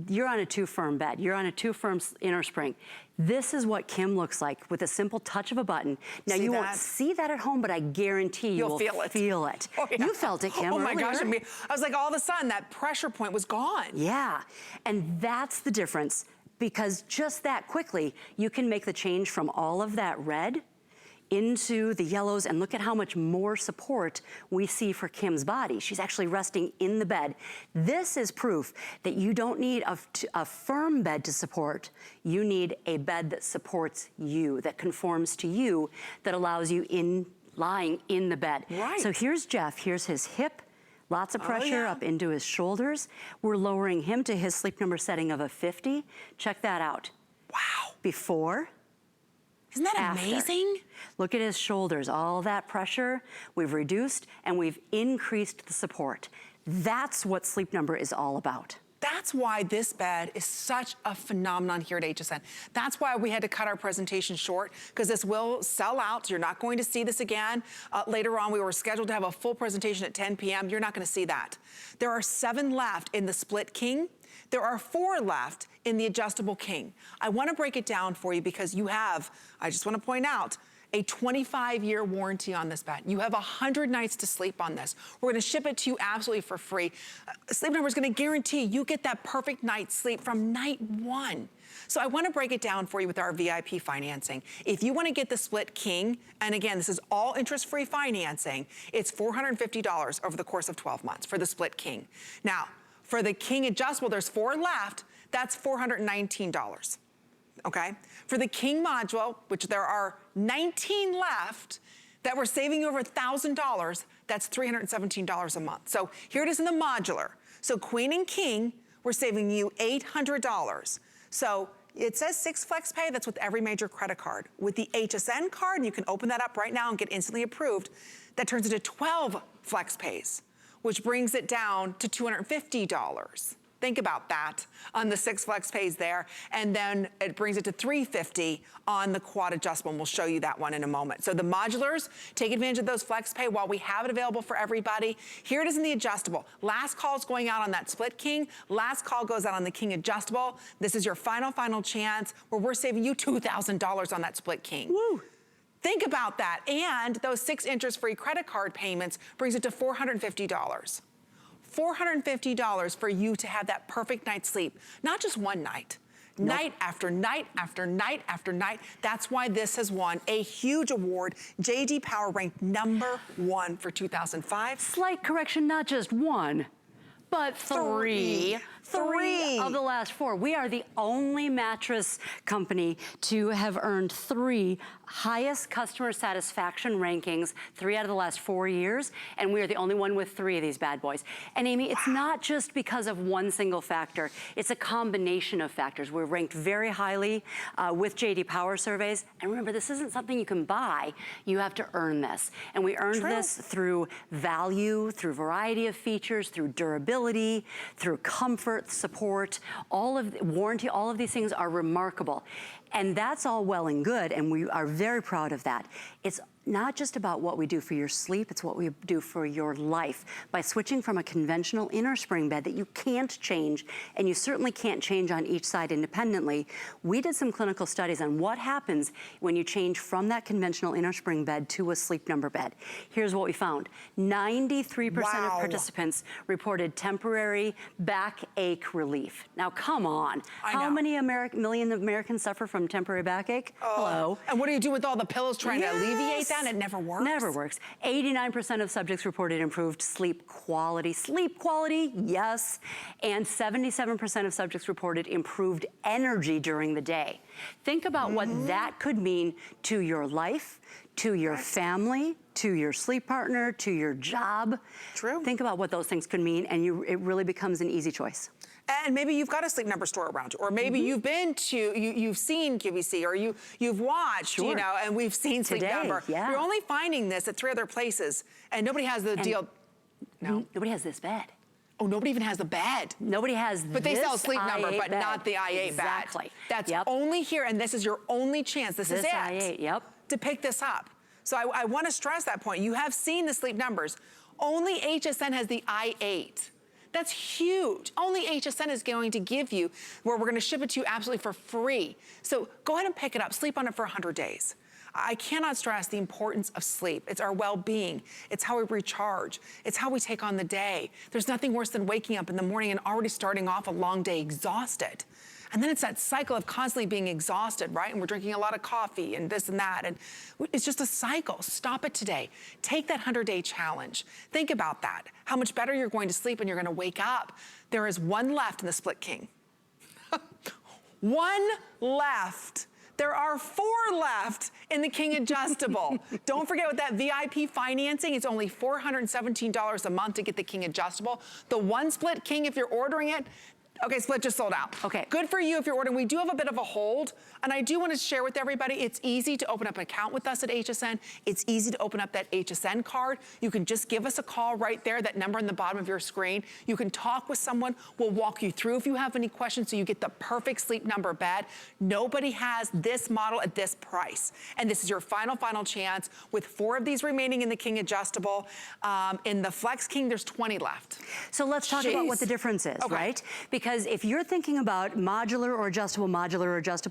you're on a too firm bed. You're on a too firm inner spring. This is what Kim looks like with a simple touch of a button. Now you won't see that at home, but I guarantee you will feel it. Oh, yeah. You felt it, Kim. Oh my earlier. gosh, I was like, all of a sudden that pressure point was gone. Yeah, and that's the difference, because just that quickly, you can make the change from all of that red into the yellows, and look at how much more support we see for Kim's body. She's actually resting in the bed. This is proof that you don't need a firm bed to support. You need a bed that supports you, that conforms to you, that allows you lying in the bed. Right. So here's Jeff, here's his hip, lots of pressure up into his shoulders. We're lowering him to his Sleep Number setting of a 50. Check that out. Wow. Before, isn't that amazing? Look at his shoulders, all that pressure, we've reduced and we've increased the support. That's what Sleep Number is all about. That's why this bed is such a phenomenon here at HSN. That's why we had to cut our presentation short, because this will sell out. You're not going to see this again. Later on, we were scheduled to have a full presentation at 10 p.m. You're not going to see that. There are 7 left in the split king. There are 4 left in the adjustable king. I want to break it down for you because you have, I just want to point out, a 25-year warranty on this bed. You have 100 nights to sleep on this. We're gonna ship it to you absolutely for free. Sleep Number is gonna guarantee you get that perfect night's sleep from night 1. So I wanna break it down for you with our VIP financing. If you wanna get the split king, and again, this is all interest-free financing, it's $450 over the course of 12 months for the split king. Now, for the king adjustable, there's 4 left, that's $419. Okay? For the king module, which there are 19 left, that we're saving you over $1,000, that's $317 a month. So here it is in the modular. So queen and king, we're saving you $800. So it says 6 flex pay, that's with every major credit card. With the HSN card, and you can open that up right now and get instantly approved, that turns into 12 flex pays, which brings it down to $250. Think about that on the 6 flex pays there. And then it brings it to $350 on the quad adjustable. And we'll show you that one in a moment. So the modulars, take advantage of those flex pay while we have it available for everybody. Here it is in the adjustable. Last call is going out on that split king. Last call goes out on the king adjustable. This is your final chance where we're saving you $2,000 on that split king. Woo! Think about that. And those 6 interest-free credit card payments brings it to $450. $450 for you to have that perfect night's sleep. Not just one night. Nope. Night after night after night after night. That's why this has won a huge award. J.D. Power ranked #1 for 2005. Slight correction, not just 1, but 3. 3 of the last 4. We are the only mattress company to have earned 3 highest customer satisfaction rankings 3 out of the last 4 years, and we are the only one with 3 of these bad boys. And Amy, it's not just because of one single factor, it's a combination of factors. We're ranked very highly with J.D. Power surveys, and remember, this isn't something you can buy, you have to earn this. And we earned this through value, through variety of features, through durability, through comfort, support, all of the warranty, all of these things are remarkable. And that's all well and good, and we are very proud of that. It's not just about what we do for your sleep, it's what we do for your life. By switching from a conventional inner spring bed that you can't change, and you certainly can't change on each side independently, we did some clinical studies on what happens when you change from that conventional inner spring bed to a Sleep Number bed. Here's what we found. 93% of participants reported temporary backache relief. Now, come on. How many million Americans suffer from temporary backache? Hello. And what do you do with all the pillows trying to alleviate that? It never works. Never works. 89% of subjects reported improved sleep quality. Sleep quality, yes. And 77% of subjects reported improved energy during the day. Think about what that could mean to your life, to your family, to your sleep partner, to your job. True. Think about what those things could mean, and it really becomes an easy choice. And maybe you've got a Sleep Number store around you, or maybe you've been to, you've seen QVC, or you've watched, you know, and we've seen Sleep Number. Yeah. You're only finding this at 3 other places, and nobody has the deal. No. Nobody has this bed. Oh, nobody even has the bed. Nobody has But they sell Sleep Number, but not the i8 bed. Exactly. That's only here, and this is your only chance. This is it. i8, to pick this up. So I want to stress that point. You have seen the Sleep Numbers. Only HSN has the i8. That's huge. Only HSN is going to give you, where we're going to ship it to you absolutely for free. So go ahead and pick it up. Sleep on it for 100 days. I cannot stress the importance of sleep. It's our well-being. It's how we recharge. It's how we take on the day. There's nothing worse than waking up in the morning and already starting off a long day exhausted. And then it's that cycle of constantly being exhausted, right? And we're drinking a lot of coffee and this and that. And it's just a cycle. Stop it today. Take that 100-day challenge. Think about that. How much better you're going to sleep and you're going to wake up. There is 1 left in the split king. 1 left. There are 4 left in the king adjustable. Don't forget with that VIP financing, it's only $417 a month to get the king adjustable. The 1 split king, if you're ordering it, Okay, split just sold out. Okay. Good for you if you're ordering. We do have a bit of a hold, and I do want to share with everybody, it's easy to open up an account with us at HSN. It's easy to open up that HSN card. You can just give us a call right there, that number on the bottom of your screen. You can talk with someone. We'll walk you through if you have any questions so you get the perfect Sleep Number bed. Nobody has this model at this price. And this is your final chance with 4 of these remaining in the King adjustable. In the Flex King, there's 20 left. So let's talk about what the difference is, right? Because if you're thinking about modular or adjustable,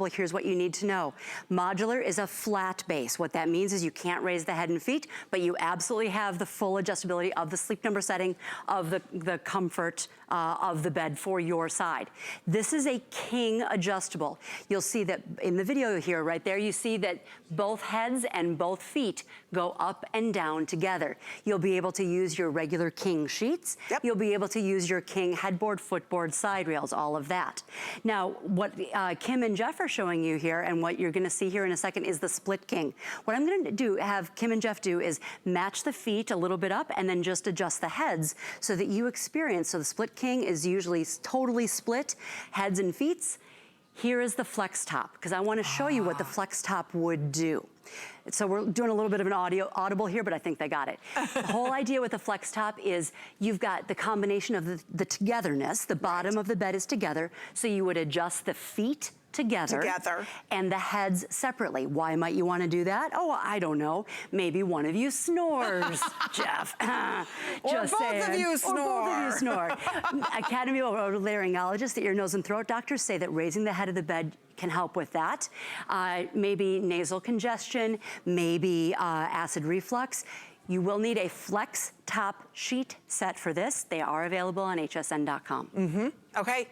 here's what you need to know. Modular is a flat base. What that means is you can't raise the head and feet, but you absolutely have the full adjustability of the Sleep Number setting, of the comfort of the bed for your side. This is a King adjustable. You'll see that in the video here, right there, you see that both heads and both feet go up and down together. You'll be able to use your regular King sheets. Yep. You'll be able to use your King headboard, footboard, side rails, all of that. Now, what Kim and Jeff are showing you here, and what you're gonna see here in a second, is the split King. What I'm gonna have Kim and Jeff do is match the feet a little bit up and then just adjust the heads so that you experience, so the split King is usually totally split, heads and feet. Here is the flex top, because I want to show you what the flex top would do. So we're doing a little bit of an audible here, but I think they got it. The whole idea with the flex top is you've got the combination of the togetherness. The bottom of the bed is together, so you would adjust the feet together and the heads separately. Why might you want to do that? Oh, I don't know. Maybe one of you snores, Jeff. Or both of you snore. Or both of you snore. Academy of Otolaryngologists, the ear, nose, and throat doctors say that raising the head of the bed can help with that. Maybe nasal congestion, maybe acid reflux. You will need a flex top sheet set for this. They are available on hsn.com. Okay.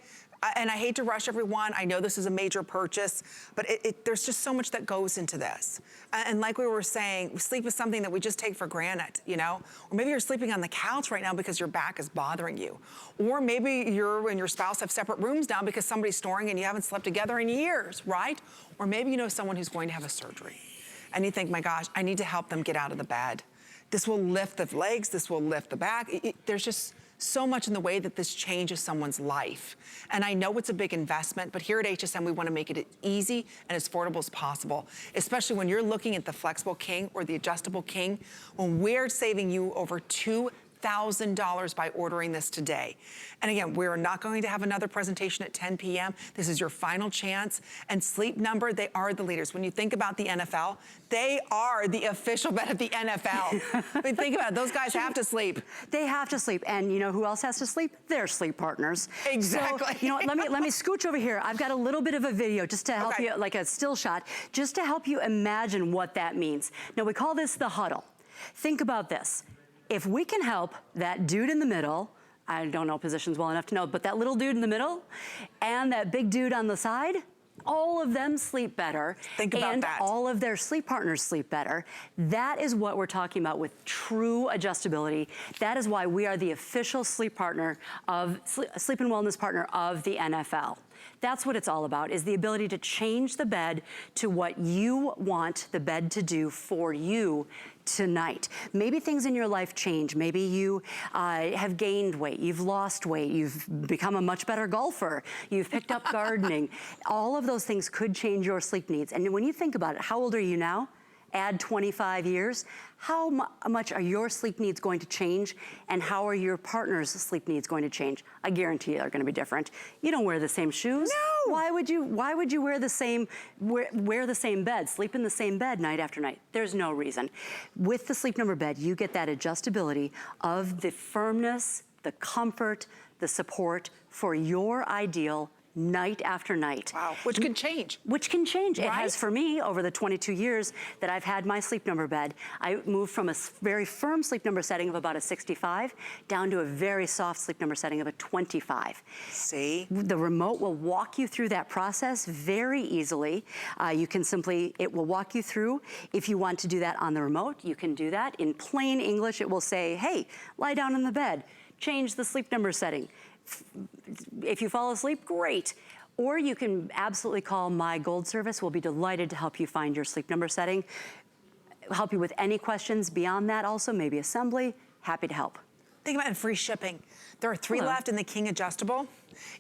And I hate to rush everyone. I know this is a major purchase, but there's just so much that goes into this. And like we were saying, sleep is something that we just take for granted, you know? Or maybe you're sleeping on the couch right now because your back is bothering you. Or maybe you and your spouse have separate rooms now because somebody's snoring and you haven't slept together in years, right? Or maybe you know someone who's going to have a surgery. And you think, my gosh, I need to help them get out of the bed. This will lift the legs, this will lift the back. There's just so much in the way that this changes someone's life. And I know it's a big investment, but here at HSN, we want to make it as easy and as affordable as possible, especially when you're looking at the flexible King or the adjustable King, when we're saving you over $2,000 by ordering this today. And again, we're not going to have another presentation at 10 p.m. This is your final chance. And Sleep Number, they are the leaders. When you think about the NFL, they are the official bed of the NFL. I mean, think about it. Those guys have to sleep. They have to sleep. And you know who else has to sleep? Their sleep partners. Exactly. So, you know what, let me scooch over here. I've got a little bit of a video just to help you, like a still shot, just to help you imagine what that means. Now, we call this the huddle. Think about this. If we can help that dude in the middle, I don't know positions well enough to know, but that little dude in the middle and that big dude on the side, all of them sleep better. Think about that. And all of their sleep partners sleep better. That is what we're talking about with true adjustability. That is why we are the official sleep partner of, sleep and wellness partner of the NFL. That's what it's all about, is the ability to change the bed to what you want the bed to do for you tonight. Maybe things in your life change. Maybe you have gained weight, you've lost weight, you've become a much better golfer, you've picked up gardening. All of those things could change your sleep needs. And when you think about it, how old are you now? Add 25 years, how much are your sleep needs going to change, and how are your partner's sleep needs going to change? I guarantee you they're going to be different. You don't wear the same shoes. No. Why would you wear the same bed, sleep in the same bed night after night? There's no reason. With the Sleep Number bed, you get that adjustability of the firmness, the comfort, the support for your ideal night after night. Wow, which can change. Which can change. Right? It has for me over the 22 years that I've had my Sleep Number bed. I moved from a very firm Sleep Number setting of about a 65 down to a very soft Sleep Number setting of a 25. See? The remote will walk you through that process very easily. You can simply, it will walk you through. If you want to do that on the remote, you can do that. In plain English, it will say, hey, lie down in the bed. Change the Sleep Number setting. If you fall asleep, great. Or you can absolutely call My Gold service. We'll be delighted to help you find your Sleep Number setting, help you with any questions beyond that also, maybe assembly, happy to help. Think about it, and free shipping. There are 3 left in the King Adjustable.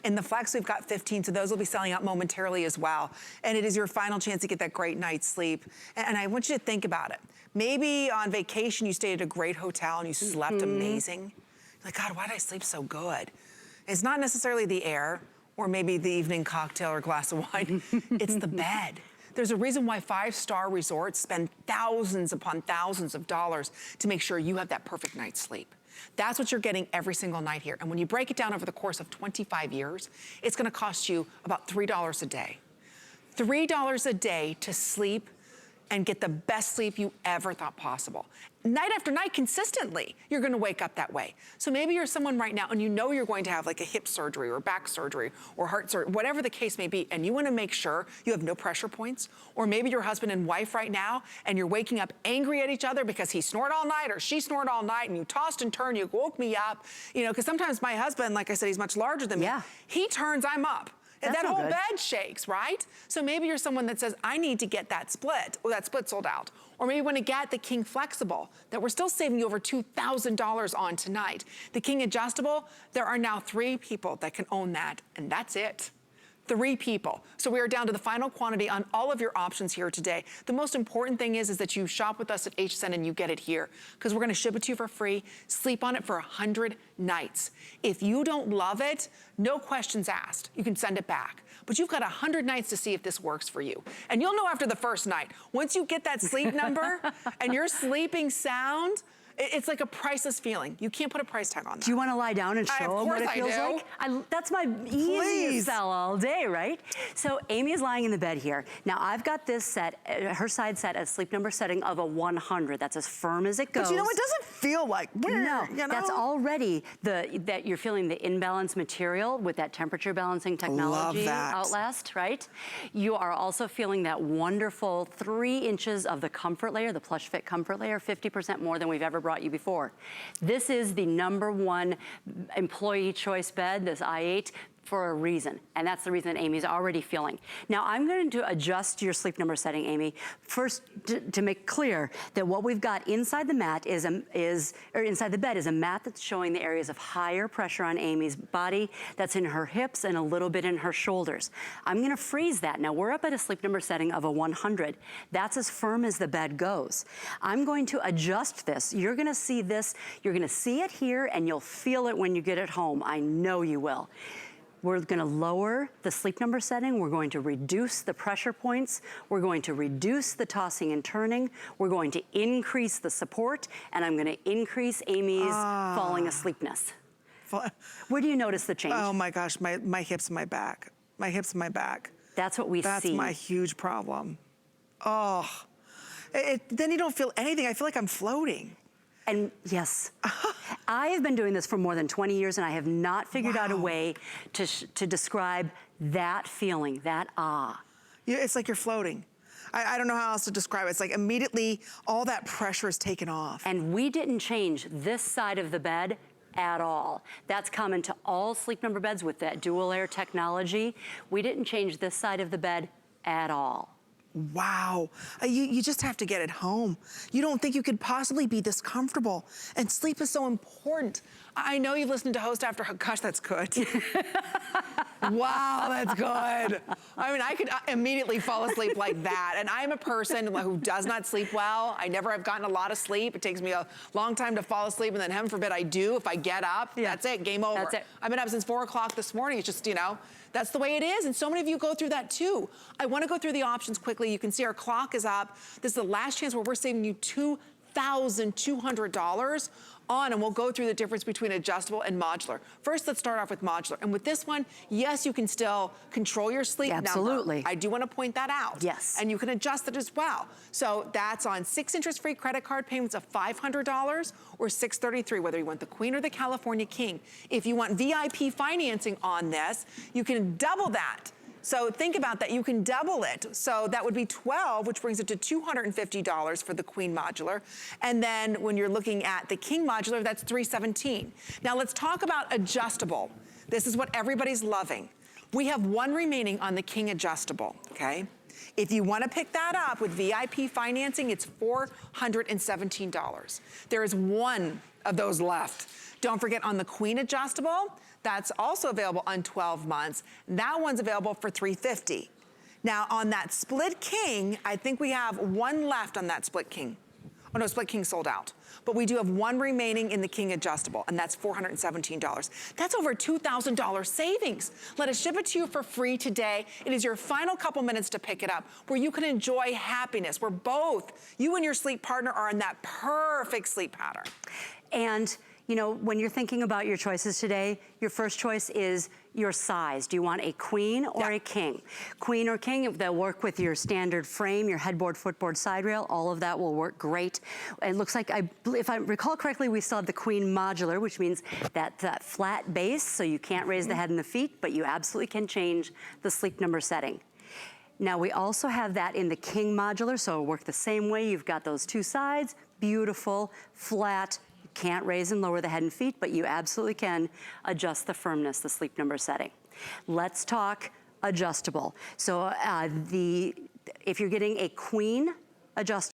In the Flex, we've got 15, so those will be selling out momentarily as well. And it is your final chance to get that great night's sleep. And I want you to think about it. Maybe on vacation, you stayed at a great hotel and you slept amazing. You're like, God, why did I sleep so good? It's not necessarily the air or maybe the evening cocktail or glass of wine. It's the bed. There's a reason why 5-star resorts spend thousands upon thousands of dollars to make sure you have that perfect night's sleep. That's what you're getting every single night here. And when you break it down over the course of 25 years, it's gonna cost you about $3 a day. $3 a day to sleep and get the best sleep you ever thought possible. Night after night, consistently, you're gonna wake up that way. So maybe you're someone right now and you know you're going to have like a hip surgery or back surgery or heart surgery, whatever the case may be, and you wanna make sure you have no pressure points. Or maybe you're husband and wife right now and you're waking up angry at each other because he snored all night or she snored all night and you tossed and turned, you woke me up. You know, because sometimes my husband, like I said, he's much larger than me. He turns, I'm up. And that whole bed shakes, right? So maybe you're someone that says, I need to get that split, or that split sold out. Or maybe you want to get the King Flexible that we're still saving you over $2,000 on tonight. The King Adjustable, there are now 3 people that can own that, and that's it. 3 people. So we are down to the final quantity on all of your options here today. The most important thing is that you shop with us at HSN and you get it here, because we're gonna ship it to you for free, sleep on it for 100 nights. If you don't love it, no questions asked. You can send it back. But you've got 100 nights to see if this works for you. And you'll know after the first night. Once you get that sleep number and you're sleeping sound, it's like a priceless feeling. You can't put a price tag on that. Do you want to lie down and show them what it feels like? That's my easiest sell all day, right? So Amy is lying in the bed here. Now I've got this set, her side set at sleep number setting of a 100. That's as firm as it goes. But you know, it doesn't feel like, no, you know? That's already that you're feeling the imbalanced material with that temperature balancing technology Outlast, right? You are also feeling that wonderful 3 inches of the comfort layer, the plush fit comfort layer, 50% more than we've ever brought you before. This is the #1 employee choice bed, this i8, for a reason, and that's the reason that Amy's already feeling. Now I'm going to adjust your sleep number setting, Amy. First, to make clear that what we've got inside the mat inside the bed is a mat that's showing the areas of higher pressure on Amy's body, that's in her hips and a little bit in her shoulders. I'm gonna freeze that. Now we're up at a sleep number setting of a 100. That's as firm as the bed goes. I'm going to adjust this. You're gonna see this, you're gonna see it here and you'll feel it when you get it home. I know you will. We're gonna lower the sleep number setting. We're going to reduce the pressure points. We're going to reduce the tossing and turning. We're going to increase the support, and I'm gonna increase Amy's falling asleepness. Where do you notice the change? Oh my gosh, my hips and my back. My hips and my back. That's what we see. That's my huge problem. Oh, then you don't feel anything. I feel like I'm floating. And yes, I have been doing this for more than 20 years and I have not figured out a way to describe that feeling, that Yeah, it's like you're floating. I don't know how else to describe it. It's like immediately all that pressure is taken off. And we didn't change this side of the bed at all. That's common to all sleep number beds with that dual air technology. We didn't change this side of the bed at all. Wow, you just have to get it home. You don't think you could possibly be this comfortable. And sleep is so important. I know you've listened to Host After Host. Gosh, that's good. Wow, that's good. I mean, I could immediately fall asleep like that. And I'm a person who does not sleep well. I never have gotten a lot of sleep. It takes me a long time to fall asleep, and then heaven forbid I do. If I get up, that's it, game over. That's it. I've been up since 4 o'clock this morning. It's just, you know, that's the way it is, and so many of you go through that too. I wanna go through the options quickly. You can see our clock is up. This is the last chance where we're saving you $2,200 on, and we'll go through the difference between adjustable and modular. First, let's start off with modular. And with this one, yes, you can still control your sleep number. Absolutely. I do wanna point that out. Yes. And you can adjust it as well. So that's on 6 interest-free credit card payments of $500 or $633, whether you want the Queen or the California King. If you want VIP financing on this, you can double that. So think about that, you can double it. So that would be 12, which brings it to $250 for the Queen modular. And then when you're looking at the King modular, that's $317. Now let's talk about adjustable. This is what everybody's loving. We have 1 remaining on the King adjustable, okay? If you wanna pick that up with VIP financing, it's $417. There is 1 of those left. Don't forget on the queen adjustable, that's also available on 12 months. That one's available for $350. Now on that split king, I think we have one left on that split king. Oh no, split king sold out. But we do have one remaining in the king adjustable, and that's $417. That's over $2,000 savings. Let us ship it to you for free today. It is your final couple minutes to pick it up, where you can enjoy happiness, where both you and your sleep partner are in that perfect sleep pattern. And you know, when you're thinking about your choices today, your first choice is your size. Do you want a queen or a king? Queen or king, they'll work with your standard frame, your headboard, footboard, side rail, all of that will work great. It looks like, if I recall correctly, we still have the queen modular, which means that flat base, so you can't raise the head and the feet, but you absolutely can change the sleep number setting. Now we also have that in the king modular, so it'll work the same way. You've got those two sides, beautiful, flat. Can't raise and lower the head and feet, but you absolutely can adjust the firmness, the sleep number setting. Let's talk adjustable. So if you're getting a queen adjustable,